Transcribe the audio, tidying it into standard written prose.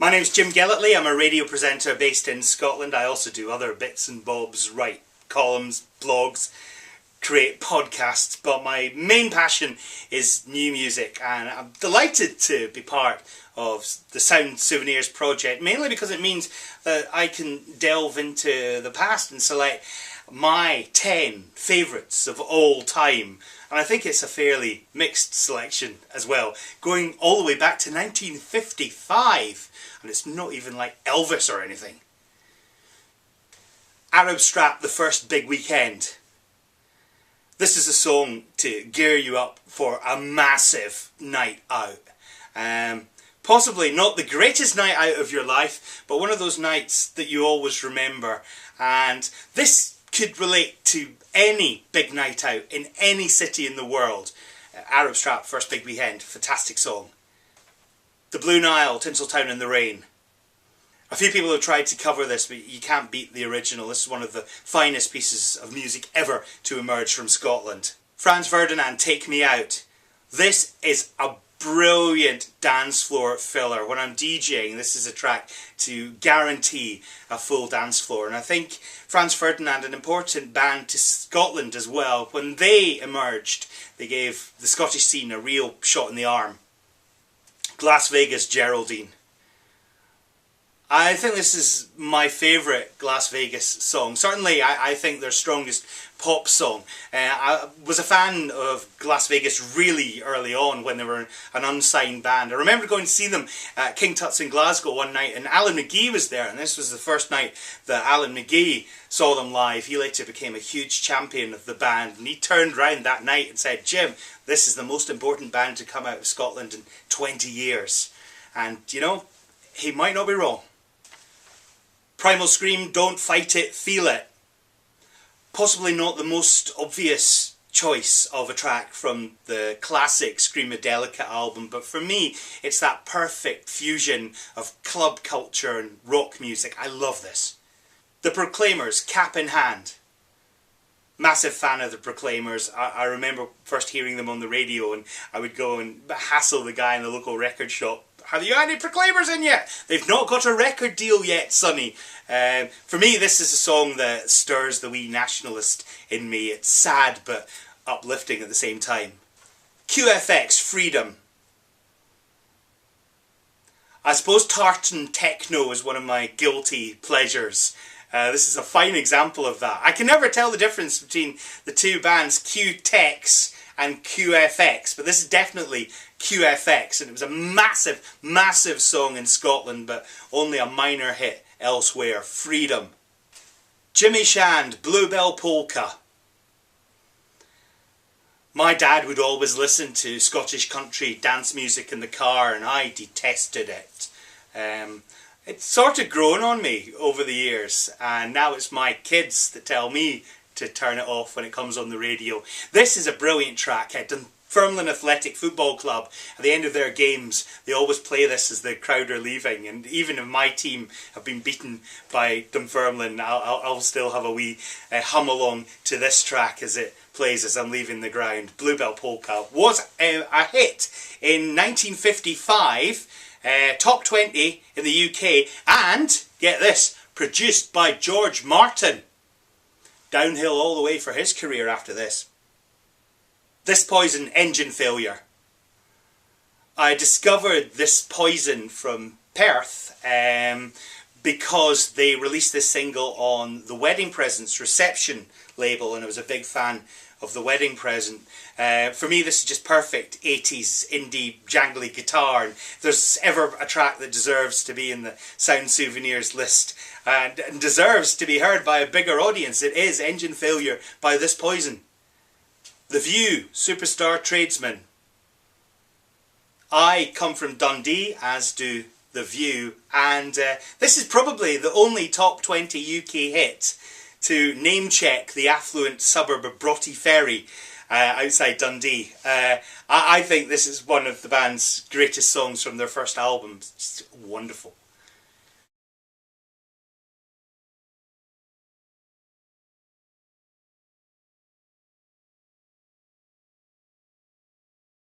My name's Jim Gellatly. I'm a radio presenter based in Scotland. I also do other bits and bobs, write columns, blogs, create podcasts, but my main passion is new music, and I'm delighted to be part of the Sound Souvenirs project, mainly because it means that I can delve into the past and select my 10 favourites of all time. And I think it's a fairly mixed selection as well, going all the way back to 1955, and it's not even like Elvis or anything. Arab Strap, The First Big Weekend. This is a song to gear you up for a massive night out. Possibly not the greatest night out of your life, but one of those nights that you always remember. And this could relate to any big night out in any city in the world. Arab Strap, First Big Weekend, fantastic song. The Blue Nile, Tinseltown in the Rain. A few people have tried to cover this, but you can't beat the original. This is one of the finest pieces of music ever to emerge from Scotland. Franz Ferdinand, Take Me Out. This is a brilliant dance floor filler. When I'm DJing, this is a track to guarantee a full dance floor. And I think Franz Ferdinand, an important band to Scotland as well, when they emerged, they gave the Scottish scene a real shot in the arm. Las Vegas, Geraldine. I think this is my favourite Las Vegas song. Certainly, I think their strongest pop song. I was a fan of Las Vegas really early on when they were an unsigned band. I remember going to see them at King Tut's in Glasgow one night, and Alan McGee was there, and this was the first night that Alan McGee saw them live. He later became a huge champion of the band, and he turned round that night and said, "Jim, this is the most important band to come out of Scotland in 20 years. And, you know, he might not be wrong. Primal Scream, Don't Fight It, Feel It. Possibly not the most obvious choice of a track from the classic Screamadelica album, but for me it's that perfect fusion of club culture and rock music. I love this. The Proclaimers, Cap in Hand. Massive fan of the Proclaimers. I remember first hearing them on the radio, and I would go and hassle the guy in the local record shop. Have you got any Proclaimers in yet? They've not got a record deal yet, sonny. For me, this is a song that stirs the wee nationalist in me. It's sad but uplifting at the same time. QFX, Freedom. I suppose tartan techno is one of my guilty pleasures. This is a fine example of that. I can never tell the difference between the two bands, Q-Tex and QFX, but this is definitely QFX, and it was a massive, massive song in Scotland, but only a minor hit elsewhere. Freedom. Jimmy Shand, Bluebell Polka. My dad would always listen to Scottish country dance music in the car, and I detested it. It's sort of grown on me over the years, and now it's my kids that tell me to turn it off when it comes on the radio. This is a brilliant track. Dunfermline Athletic Football Club, at the end of their games, they always play this as the crowd are leaving, and even if my team have been beaten by Dunfermline, I'll still have a wee hum along to this track as it plays as I'm leaving the ground. Bluebell Polka was a hit in 1955, top 20 in the UK, and, get this, produced by George Martin. Downhill all the way for his career after this. This Poison, Engine Failure. I discovered This Poison from Perth because they released this single on the Wedding Presents Reception label, and I was a big fan of The Wedding Present. For me, this is just perfect 80s indie jangly guitar, and if there's ever a track that deserves to be in the Sound Souvenirs list and deserves to be heard by a bigger audience, it is Engine Failure by This Poison. The View, Superstar Tradesman. I come from Dundee, as do The View, and this is probably the only top 20 UK hit to name-check the affluent suburb of Broughty Ferry outside Dundee. I think this is one of the band's greatest songs from their first album. It's just wonderful.